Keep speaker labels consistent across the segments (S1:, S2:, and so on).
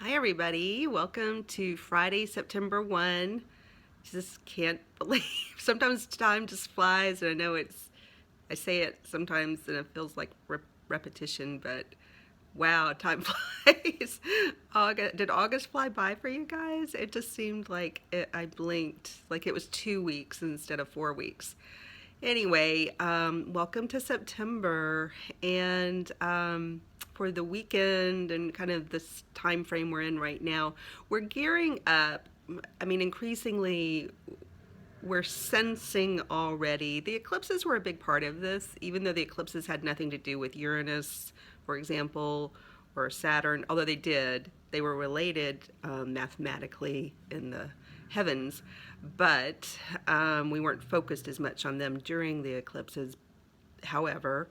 S1: Hi, everybody. Welcome to Friday, September 1. Just can't believe. Sometimes time just flies, and I say it sometimes and it feels like repetition, but wow, time flies. Did August fly by for you guys? It just seemed like I blinked, like it was 2 weeks instead of 4 weeks. Anyway, welcome to September, and for the weekend and kind of this time frame we're in right now, we're gearing up. I mean, increasingly, we're sensing already. The eclipses were a big part of this, even though the eclipses had nothing to do with Uranus, for example, or Saturn, although they did. They were related mathematically in the heavens, but we weren't focused as much on them during the eclipses. However,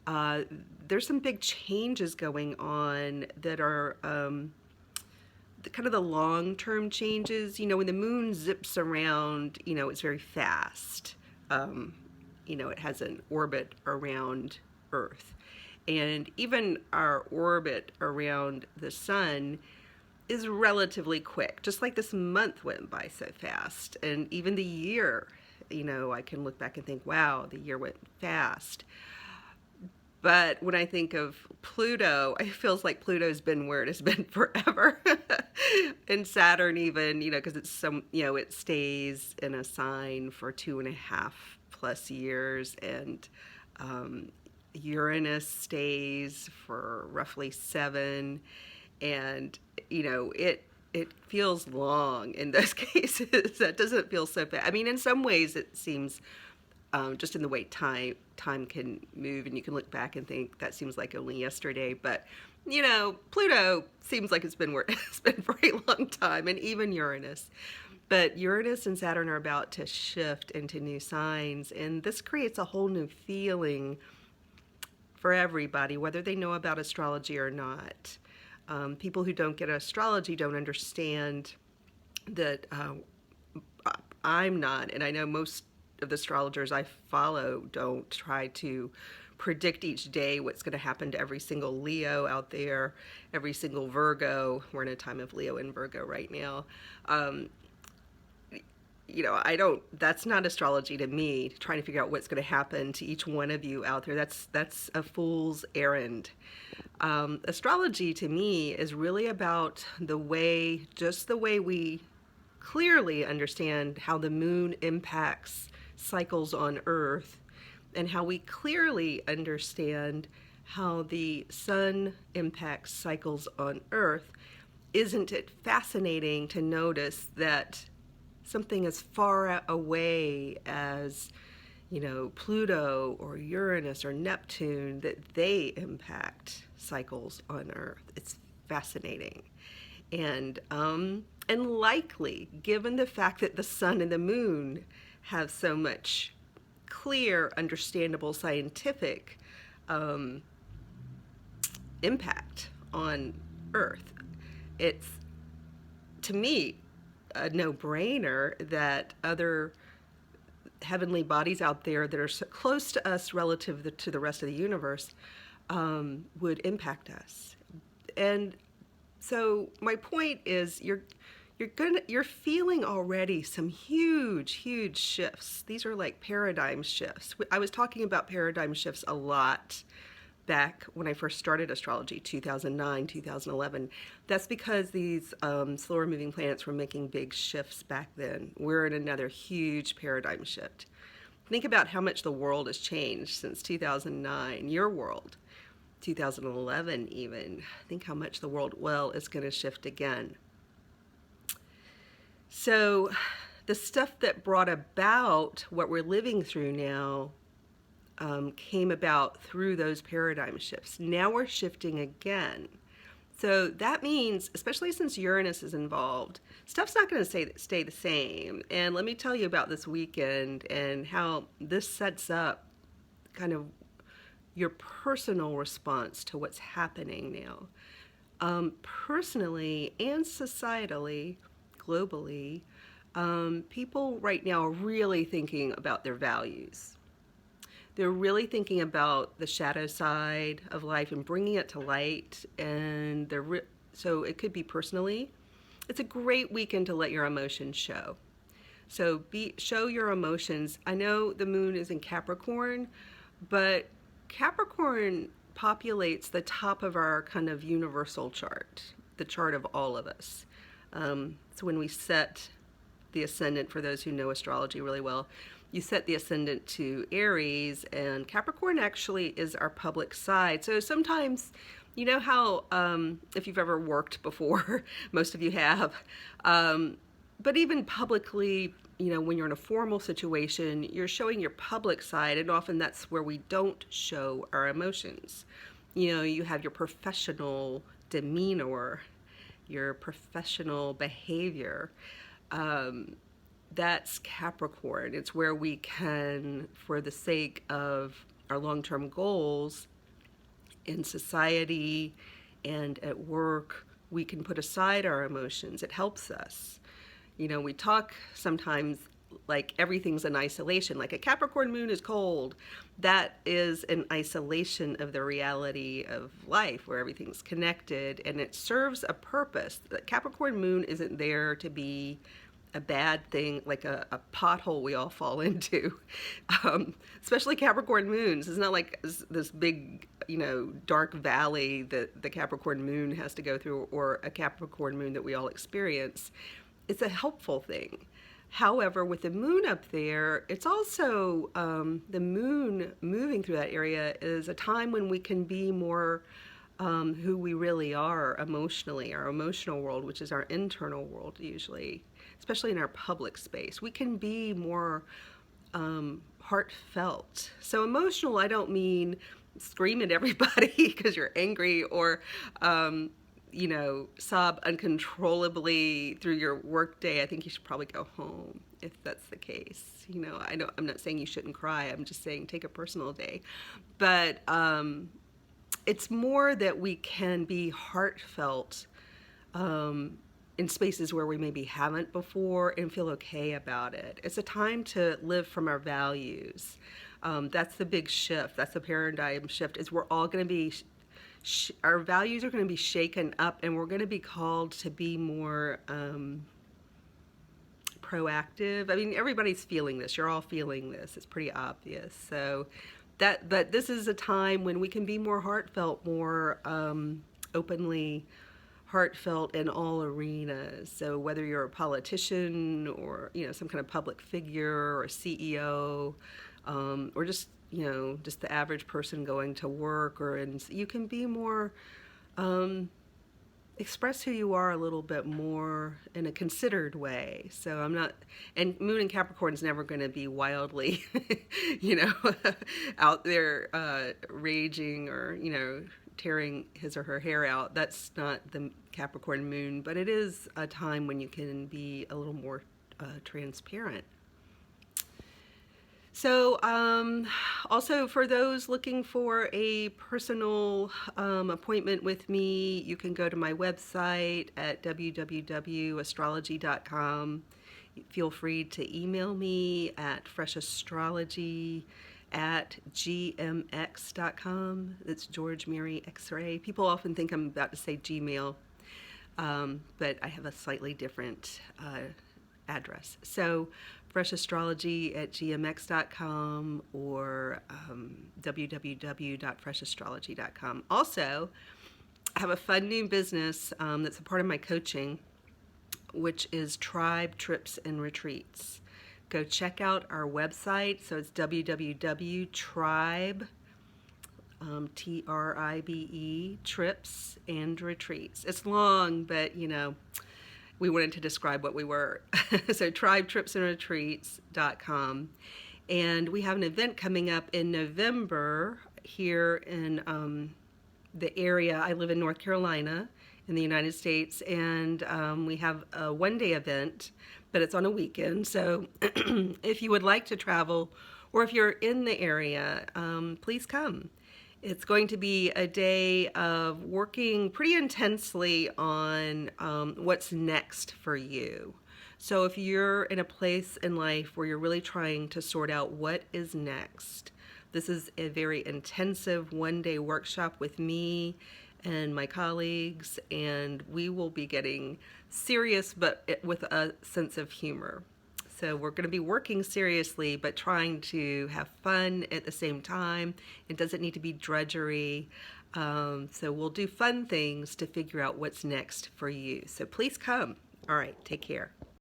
S1: uh, there's some big changes going on that are kind of the long-term changes. When the moon zips around, it's very fast. Um, it has an orbit around Earth. And even our orbit around the sun is relatively quick. Just like this month went by so fast. And even the year, I can look back and think, wow, the year went fast. But when I think of Pluto, it feels like Pluto's been where it has been forever. And Saturn even, because it stays in a sign for 2.5+ years. And Uranus stays for roughly 7. And, it feels long in those cases. That doesn't feel so bad. I mean, in some ways it seems just in the way time can move, and you can look back and think that seems like only yesterday. But Pluto seems like it's been where it's been for a long time, and even Uranus. But Uranus and Saturn are about to shift into new signs, and this creates a whole new feeling for everybody, whether they know about astrology or not. People who don't get astrology don't understand that I'm not, and I know most of the astrologers I follow don't try to predict each day what's going to happen to every single Leo out there, every single Virgo. We're in a time of Leo and Virgo right now. Um, I don't. That's not astrology to me. Trying to figure out what's going to happen to each one of you out there. That's a fool's errand. Astrology to me is really about just the way we clearly understand how the moon impacts cycles on Earth, and how we clearly understand how the sun impacts cycles on Earth. Isn't it fascinating to notice that something as far away as, Pluto or Uranus or Neptune, that they impact cycles on Earth? It's fascinating. And likely, given the fact that the sun and the moon have so much clear, understandable scientific um, impact on Earth, it's, to me, a no-brainer that other heavenly bodies out there that are so close to us relative to the rest of the universe would impact us. And so my point is, you're feeling already some huge shifts. These are like paradigm shifts. I was talking about paradigm shifts a lot back when I first started astrology, 2009, 2011. That's because these slower moving planets were making big shifts back then. We're in another huge paradigm shift. Think about how much the world has changed since 2009, your world, 2011 even. Think how much the world, is going to shift again. So the stuff that brought about what we're living through now came about through those paradigm shifts. Now we're shifting again. So that means, especially since Uranus is involved, stuff's not going to stay the same. And let me tell you about this weekend and how this sets up kind of your personal response to what's happening now. Personally and societally, globally, people right now are really thinking about their values. They're really thinking about the shadow side of life and bringing it to light, and they're So it could be personally. It's a great weekend to let your emotions show. So show your emotions. I know the moon is in Capricorn, but Capricorn populates the top of our kind of universal chart, the chart of all of us. So when we set the ascendant, for those who know astrology really well, you set the ascendant to Aries, and Capricorn actually is our public side. So sometimes, you know how, if you've ever worked before, most of you have, but even publicly, you know, when you're in a formal situation, you're showing your public side, and often that's where we don't show our emotions. You know, you have your professional demeanor, your professional behavior. That's Capricorn. It's where we can, for the sake of our long-term goals in society and at work, we can put aside our emotions. It helps us. You know, we talk sometimes like everything's in isolation, like a Capricorn moon is cold. That is an isolation of the reality of life where everything's connected, and it serves a purpose. The Capricorn moon isn't there to be a bad thing, like a pothole we all fall into. Especially Capricorn moons. It's not like this big, you know, dark valley that the Capricorn moon has to go through, or a Capricorn moon that we all experience. It's a helpful thing. However, with the moon up there, it's also, the moon moving through that area is a time when we can be more who we really are emotionally, our emotional world, which is our internal world usually, especially in our public space. We can be more heartfelt. So emotional, I don't mean scream at everybody because you're angry, or you know, sob uncontrollably through your work day. I think you should probably go home if that's the case. You know, I'm not saying you shouldn't cry. I'm just saying take a personal day. But it's more that we can be heartfelt in spaces where we maybe haven't before and feel okay about it. It's a time to live from our values. That's the big shift. That's the paradigm shift. Is we're all going to be our values are going to be shaken up, and we're going to be called to be more proactive. I mean, everybody's feeling this. You're all feeling this. It's pretty obvious. So but this is a time when we can be more heartfelt, more openly heartfelt in all arenas. So whether you're a politician, or, you know, some kind of public figure, or a CEO, or just, you know, just the average person going to work, you can be more, express who you are a little bit more in a considered way. So I'm not, and Moon in Capricorn is never going to be wildly, you know, out there raging, or, you know, tearing his or her hair out. That's not the Capricorn moon, but it is a time when you can be a little more transparent. So also for those looking for a personal appointment with me, you can go to my website at www.astrology.com. Feel free to email me at freshastrology@gmx.com. That's George Mary X-ray. People often think I'm about to say Gmail, but I have a slightly different address. So freshastrology@gmx.com, or www.freshastrology.com. Also, I have a fun new business that's a part of my coaching, which is Tribe Trips and Retreats. Go check out our website. So it's www.tribe, TRIBE, trips and retreats. It's long, but, you know, we wanted to describe what we were. So tribetripsandretreats.com. And we have an event coming up in November here in the area. I live in North Carolina in the United States, and we have a one-day event, but it's on a weekend. So if you would like to travel, or if you're in the area, please come. It's going to be a day of working pretty intensely on what's next for you. So if you're in a place in life where you're really trying to sort out what is next, this is a very intensive one-day workshop with me and my colleagues, and we will be getting serious but with a sense of humor. So we're going to be working seriously, but trying to have fun at the same time. It doesn't need to be drudgery. So we'll do fun things to figure out what's next for you. So please come. All right, take care.